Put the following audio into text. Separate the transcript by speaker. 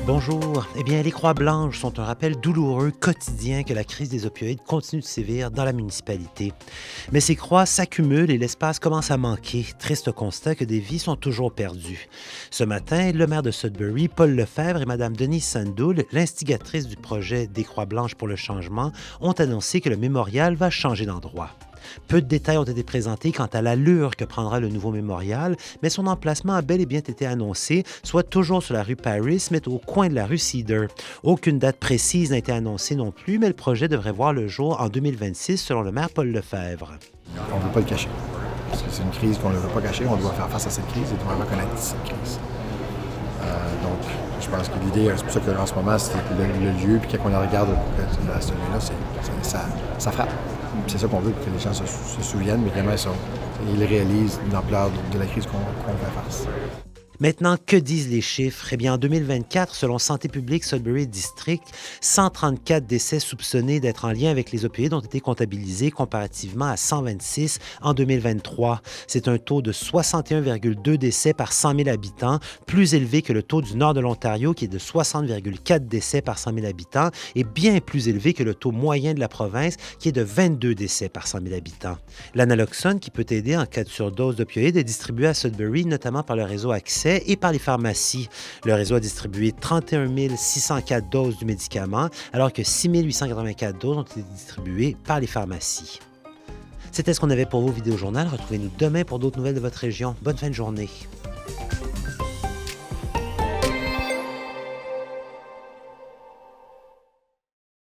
Speaker 1: Bonjour. Eh bien, les croix blanches sont un rappel douloureux quotidien que la crise des opioïdes continue de sévir dans la municipalité. Mais ces croix s'accumulent et l'espace commence à manquer. Triste constat que des vies sont toujours perdues. Ce matin, le maire de Sudbury, Paul Lefebvre, et Mme Denise Sandoul, l'instigatrice du projet des croix blanches pour le changement, ont annoncé que le mémorial va changer d'endroit. Peu de détails ont été présentés quant à l'allure que prendra le nouveau mémorial, mais son emplacement a bel et bien été annoncé, soit toujours sur la rue Paris, mais au coin de la rue Cedar. Aucune date précise n'a été annoncée non plus, mais le projet devrait voir le jour en 2026, selon le maire Paul Lefebvre.
Speaker 2: On ne veut pas le cacher. Parce que c'est une crise qu'on ne veut pas cacher. On doit faire face à cette crise et doit reconnaître cette crise. Donc, je pense que l'idée, c'est pour ça qu'en ce moment, c'est le lieu, puis quand on la regarde à ce lieu-là, ça frappe. C'est ça qu'on veut, que les gens se souviennent, mais également ils réalisent l'ampleur de la crise qu'on fait face.
Speaker 1: Maintenant, que disent les chiffres? Eh bien, en 2024, selon Santé publique Sudbury District, 134 décès soupçonnés d'être en lien avec les opioïdes ont été comptabilisés comparativement à 126 en 2023. C'est un taux de 61,2 décès par 100 000 habitants, plus élevé que le taux du nord de l'Ontario qui est de 60,4 décès par 100 000 habitants et bien plus élevé que le taux moyen de la province qui est de 22 décès par 100 000 habitants. L'analoxone, qui peut aider en cas de surdose d'opioïdes, est distribué à Sudbury, notamment par le réseau Accès et par les pharmacies. Le réseau a distribué 31 604 doses du médicament, alors que 6 884 doses ont été distribuées par les pharmacies. C'était ce qu'on avait pour vos vidéos journal. Retrouvez-nous demain pour d'autres nouvelles de votre région. Bonne fin de journée.